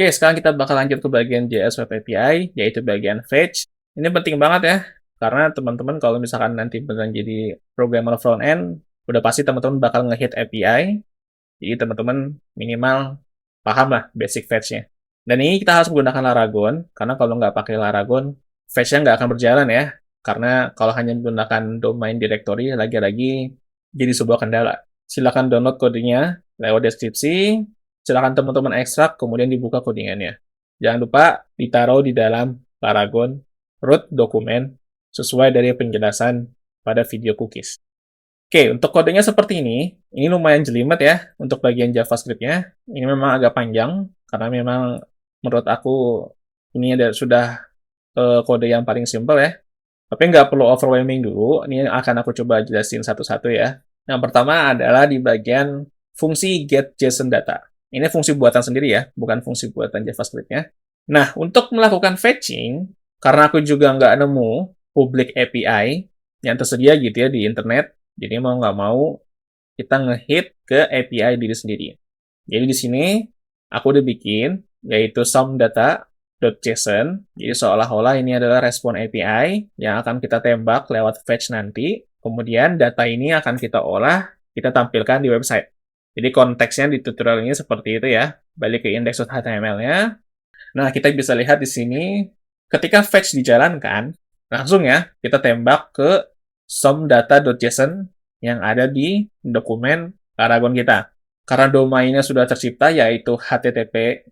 Oke, sekarang kita bakal lanjut ke bagian JS Web API, yaitu bagian fetch. Ini penting banget ya, karena teman-teman kalau misalkan nanti beneran jadi programmer front-end, udah pasti teman-teman bakal nge-hit API, jadi teman-teman minimal paham lah basic fetch-nya. Dan ini kita harus menggunakan Laragon, karena kalau nggak pakai Laragon, fetch-nya nggak akan berjalan ya, karena kalau hanya menggunakan domain directory, lagi-lagi jadi sebuah kendala. Silakan download kodenya lewat deskripsi, silakan teman-teman ekstrak, kemudian dibuka codingannya. Jangan lupa ditaruh di dalam Laragon root dokumen sesuai dari penjelasan pada video cookies. Oke, untuk kodenya seperti ini lumayan jelimet ya untuk bagian JavaScript-nya. Ini memang agak panjang, karena memang menurut aku ini sudah kode yang paling simple ya. Tapi nggak perlu overwhelming dulu, ini akan aku coba jelasin satu-satu ya. Yang pertama adalah di bagian fungsi getJSON-data. Ini fungsi buatan sendiri ya, bukan fungsi buatan JavaScript-nya. Nah, untuk melakukan fetching, karena aku juga nggak nemu public API yang tersedia gitu ya di internet, jadi mau nggak mau kita nge-hit ke API diri sendiri. Jadi di sini aku udah bikin, yaitu sumdata.json. Jadi seolah-olah ini adalah respon API yang akan kita tembak lewat fetch nanti. Kemudian data ini akan kita olah, kita tampilkan di website. Jadi konteksnya di tutorial ini seperti itu ya. Balik ke index.html-nya. Nah, kita bisa lihat di sini, ketika fetch dijalankan, langsung ya, kita tembak ke sumdata.json yang ada di dokumen Laragon kita. Karena domainnya sudah tercipta, yaitu http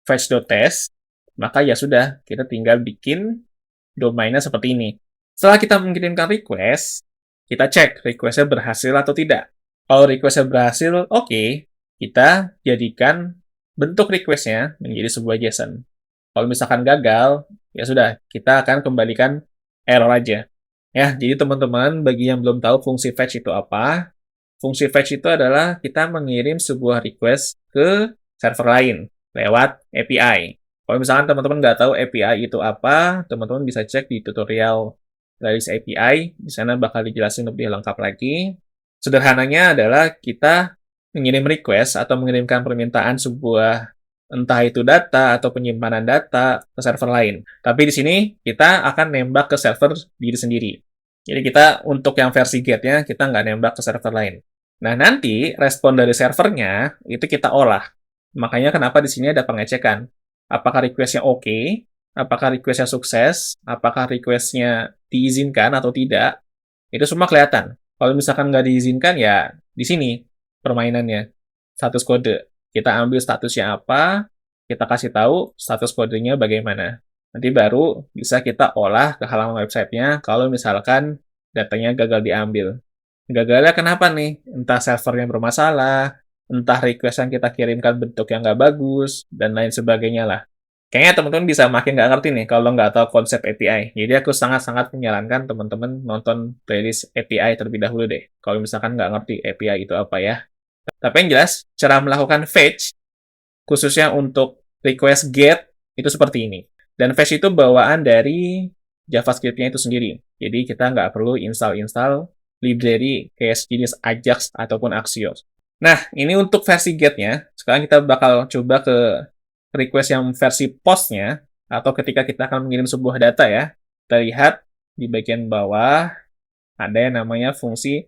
fetch.test, maka ya sudah, kita tinggal bikin domainnya seperti ini. Setelah kita mengirimkan request, kita cek request-nya berhasil atau tidak. Kalau request-nya berhasil, oke, kita jadikan bentuk request-nya menjadi sebuah JSON. Kalau misalkan gagal, ya sudah, kita akan kembalikan error aja. Ya, jadi teman-teman, bagi yang belum tahu fungsi fetch itu apa, fungsi fetch itu adalah kita mengirim sebuah request ke server lain lewat API. Kalau misalkan teman-teman nggak tahu API itu apa, teman-teman bisa cek di tutorial Redis API, di sana bakal dijelasin lebih lengkap lagi. Sederhananya adalah kita mengirim request atau mengirimkan permintaan sebuah entah itu data atau penyimpanan data ke server lain. Tapi di sini kita akan nembak ke server diri sendiri. Jadi kita untuk yang versi get-nya kita nggak nembak ke server lain. Nah nanti respon dari servernya itu kita olah. Makanya kenapa di sini ada pengecekan. Apakah request-nya oke? Apakah request-nya sukses? Apakah request-nya diizinkan atau tidak? Itu semua kelihatan. Kalau misalkan nggak diizinkan, ya di sini permainannya. Status kode. Kita ambil statusnya apa, kita kasih tahu status kodenya bagaimana. Nanti baru bisa kita olah ke halaman websitenya kalau misalkan datanya gagal diambil. Gagalnya kenapa nih? Entah servernya bermasalah, entah request yang kita kirimkan bentuk yang nggak bagus, dan lain sebagainya lah. Kayaknya teman-teman bisa makin nggak ngerti nih kalau nggak tahu konsep API. Jadi aku sangat-sangat menyarankan teman-teman nonton playlist API terlebih dahulu deh. Kalau misalkan nggak ngerti API itu apa ya. Tapi yang jelas, cara melakukan fetch, khususnya untuk request get, itu seperti ini. Dan fetch itu bawaan dari JavaScript-nya itu sendiri. Jadi kita nggak perlu install-install library kayak jenis Ajax ataupun Axios. Nah, ini untuk versi get-nya. Sekarang kita bakal coba ke request yang versi post-nya, atau ketika kita akan mengirim sebuah data ya. Kita lihat di bagian bawah, ada yang namanya fungsi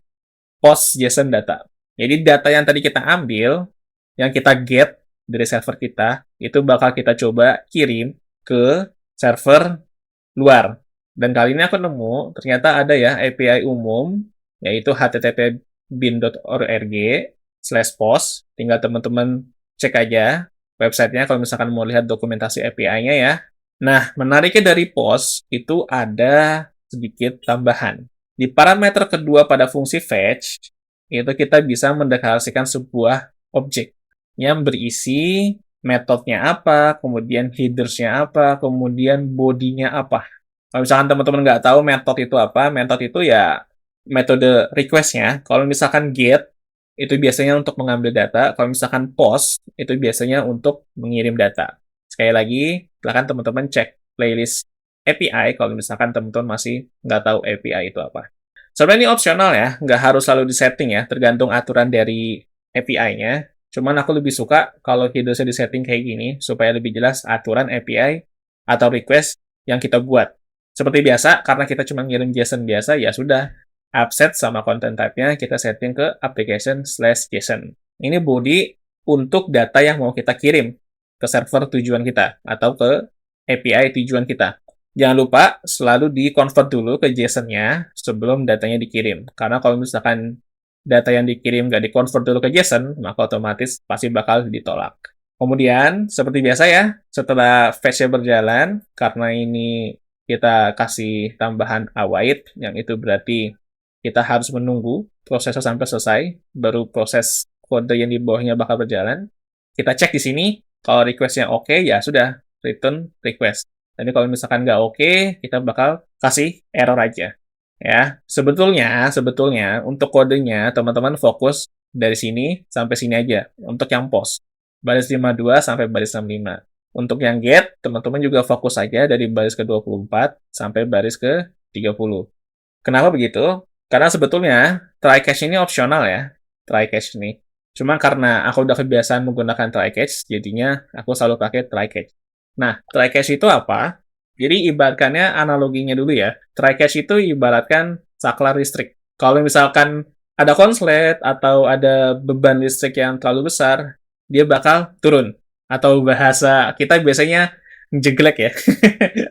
post JSON data. Jadi data yang tadi kita ambil, yang kita get dari server kita, itu bakal kita coba kirim ke server luar. Dan kali ini aku nemu, ternyata ada ya API umum, yaitu http bin.org/post. Tinggal teman-teman cek aja websitenya kalau misalkan mau lihat dokumentasi API-nya ya. Nah, menariknya dari post, itu ada sedikit tambahan. Di parameter kedua pada fungsi fetch, itu kita bisa mendeklarasikan sebuah objek yang berisi metodenya apa, kemudian headers-nya apa, kemudian body-nya apa. Kalau misalkan teman-teman nggak tahu metode itu apa, metode itu ya metode request-nya. Kalau misalkan get, itu biasanya untuk mengambil data. Kalau misalkan post, itu biasanya untuk mengirim data. Sekali lagi, silakan teman-teman cek playlist API kalau misalkan teman-teman masih nggak tahu API itu apa. Sebenarnya ini opsional ya, nggak harus selalu disetting ya, tergantung aturan dari API-nya. Cuman aku lebih suka kalau headersnya disetting kayak gini, supaya lebih jelas aturan API atau request yang kita buat. Seperti biasa, karena kita cuma ngirim JSON biasa, ya sudah. Upset sama content type-nya kita setting ke application/JSON. Ini body untuk data yang mau kita kirim ke server tujuan kita, atau ke API tujuan kita. Jangan lupa selalu di-convert dulu ke JSON-nya sebelum datanya dikirim. Karena kalau misalkan data yang dikirim nggak di-convert dulu ke JSON, maka otomatis pasti bakal ditolak. Kemudian, seperti biasa ya, setelah fetch-nya berjalan, karena ini kita kasih tambahan await, yang itu berarti kita harus menunggu prosesnya sampai selesai, baru proses kode yang di bawahnya bakal berjalan. Kita cek di sini, kalau request-nya oke, ya sudah, return request. Tapi kalau misalkan nggak oke, kita bakal kasih error aja. Ya, sebetulnya untuk kodenya teman-teman fokus dari sini sampai sini aja untuk yang post. Baris 52 sampai baris 65. Untuk yang get, teman-teman juga fokus saja dari baris ke-24 sampai baris ke-30. Kenapa begitu? Karena sebetulnya try catch ini opsional ya. Try catch ini. Cuma karena aku udah kebiasaan menggunakan try catch, jadinya aku selalu pakai try catch. Nah, try catch itu apa? Jadi ibaratkannya analoginya dulu ya. Try catch itu ibaratkan saklar listrik. Kalau misalkan ada konslet atau ada beban listrik yang terlalu besar, dia bakal turun. Atau bahasa kita biasanya jeglek ya.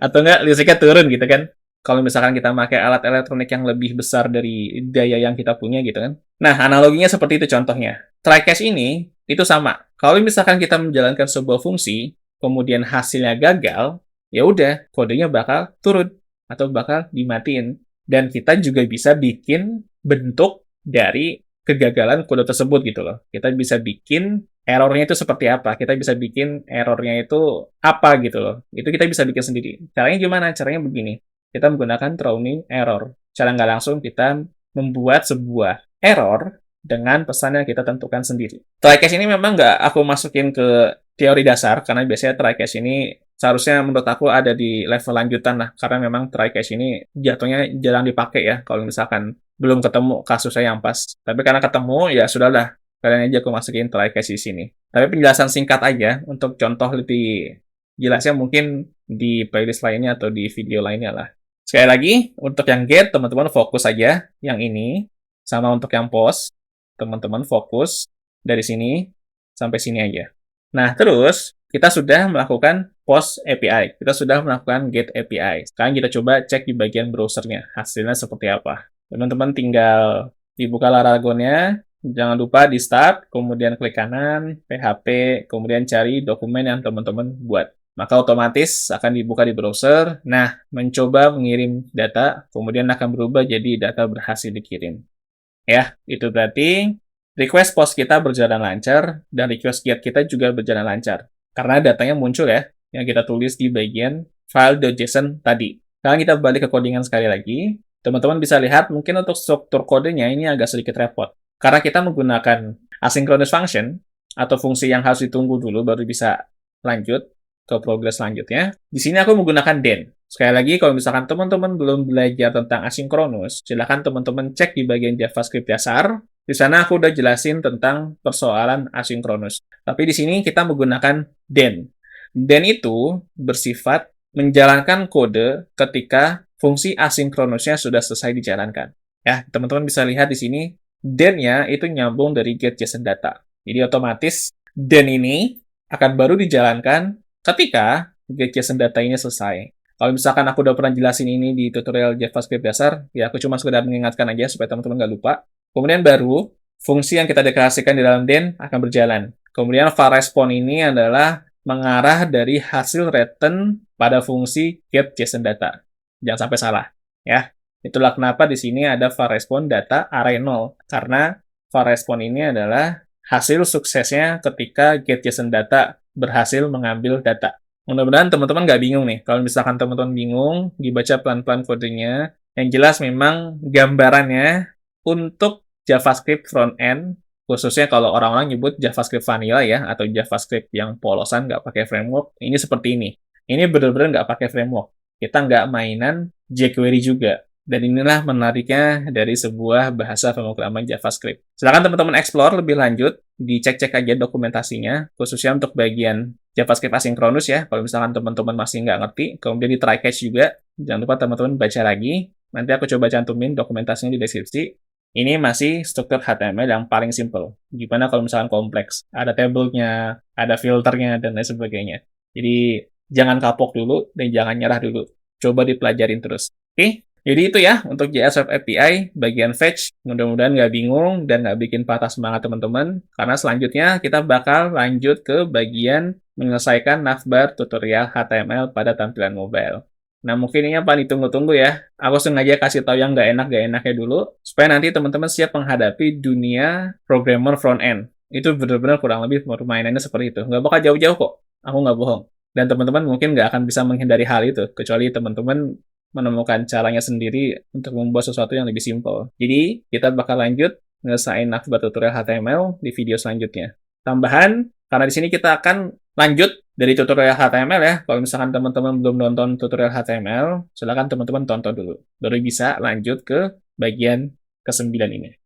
Atau enggak listriknya turun gitu kan. Kalau misalkan kita pakai alat elektronik yang lebih besar dari daya yang kita punya gitu kan. Nah, analoginya seperti itu contohnya. Try catch ini itu sama. Kalau misalkan kita menjalankan sebuah fungsi, kemudian hasilnya gagal, ya udah kodenya bakal turun atau bakal dimatiin. Dan kita juga bisa bikin bentuk dari kegagalan kode tersebut gitu loh. Kita bisa bikin errornya itu seperti apa. Kita bisa bikin errornya itu apa gitu loh. Itu kita bisa bikin sendiri. Caranya gimana? Caranya begini. Kita menggunakan thrown error. Secara nggak langsung kita membuat sebuah error dengan pesan yang kita tentukan sendiri. Try catch ini memang nggak aku masukin ke teori dasar, karena biasanya try catch ini seharusnya menurut aku ada di level lanjutan lah, karena memang try catch ini jatuhnya jarang dipakai ya, kalau misalkan belum ketemu kasusnya yang pas. Tapi karena ketemu, ya sudahlah, kalian aja aku masukin try catch di sini. Tapi penjelasan singkat aja, untuk contoh lebih jelasnya mungkin di playlist lainnya atau di video lainnya lah. Sekali lagi, untuk yang get, teman-teman fokus aja yang ini, sama untuk yang post, teman-teman fokus dari sini sampai sini aja. Nah, terus kita sudah melakukan post API, kita sudah melakukan get API. Sekarang kita coba cek di bagian browsernya, hasilnya seperti apa. Teman-teman tinggal dibuka Laragonnya, jangan lupa di start, kemudian klik kanan, PHP, kemudian cari dokumen yang teman-teman buat. Maka otomatis akan dibuka di browser. Nah, mencoba mengirim data, kemudian akan berubah jadi data berhasil dikirim. Ya, itu berarti request post kita berjalan lancar, dan request get kita juga berjalan lancar. Karena datanya muncul ya, yang kita tulis di bagian file.json tadi. Sekarang kita balik ke codingan sekali lagi. Teman-teman bisa lihat, mungkin untuk struktur kodenya ini agak sedikit repot. Karena kita menggunakan asynchronous function, atau fungsi yang harus ditunggu dulu baru bisa lanjut ke progres selanjutnya. Di sini aku menggunakan den. Sekali lagi, kalau misalkan teman-teman belum belajar tentang asynchronous, silakan teman-teman cek di bagian JavaScript dasar. Di sana aku udah jelasin tentang persoalan asynchronous. Tapi di sini kita menggunakan den. Den itu bersifat menjalankan kode ketika fungsi asynchronousnya sudah selesai dijalankan. Ya, teman-teman bisa lihat di sini, den-nya itu nyambung dari get JSON data. Jadi otomatis den ini akan baru dijalankan ketika get JSON data ini selesai. Kalau misalkan aku udah pernah jelasin ini di tutorial JavaScript dasar, ya aku cuma sekedar mengingatkan aja supaya teman-teman nggak lupa. Kemudian baru, fungsi yang kita deklarasikan di dalam den akan berjalan. Kemudian var respon ini adalah mengarah dari hasil return pada fungsi get JSON data. Jangan sampai salah, ya. Itulah kenapa di sini ada var respon data array 0. Karena var respon ini adalah hasil suksesnya ketika get JSON data berhasil mengambil data. Mudah-mudahan teman-teman nggak bingung nih. Kalau misalkan teman-teman bingung, dibaca pelan-pelan kodenya. Yang jelas memang gambarannya untuk JavaScript front-end, khususnya kalau orang-orang nyebut JavaScript vanilla ya, atau JavaScript yang polosan, nggak pakai framework, ini seperti ini. Ini benar-benar nggak pakai framework. Kita nggak mainan jQuery juga. Dan inilah menariknya dari sebuah bahasa pemrograman JavaScript. Silakan teman-teman explore lebih lanjut, dicek-cek aja dokumentasinya, khususnya untuk bagian JavaScript asinkronus ya, kalau misalkan teman-teman masih nggak ngerti, kemudian di try catch juga, jangan lupa teman-teman baca lagi, nanti aku coba cantumin dokumentasinya di deskripsi. Ini masih struktur HTML yang paling simple. Gimana kalau misalkan kompleks? Ada tabelnya, ada filternya, dan lain sebagainya. Jadi, jangan kapok dulu, dan jangan nyerah dulu. Coba dipelajarin terus. Oke? Jadi itu ya untuk JS Web API bagian fetch. Mudah-mudahan nggak bingung dan nggak bikin patah semangat teman-teman. Karena selanjutnya kita bakal lanjut ke bagian menyelesaikan navbar tutorial HTML pada tampilan mobile. Nah mungkin ini yang paling ditunggu-tunggu ya. Aku sengaja kasih tahu yang nggak enaknya dulu, supaya nanti teman-teman siap menghadapi dunia programmer front-end. Itu benar-benar kurang lebih permainannya seperti itu. Nggak bakal jauh-jauh kok. Aku nggak bohong. Dan teman-teman mungkin nggak akan bisa menghindari hal itu, kecuali teman-teman menemukan caranya sendiri untuk membuat sesuatu yang lebih simpel. Jadi, kita bakal lanjut ngelesain navbar tutorial HTML di video selanjutnya. Tambahan, karena di sini kita akan lanjut dari tutorial HTML ya. Kalau misalkan teman-teman belum nonton tutorial HTML, silakan teman-teman tonton dulu. Baru bisa lanjut ke bagian ke-9 ini.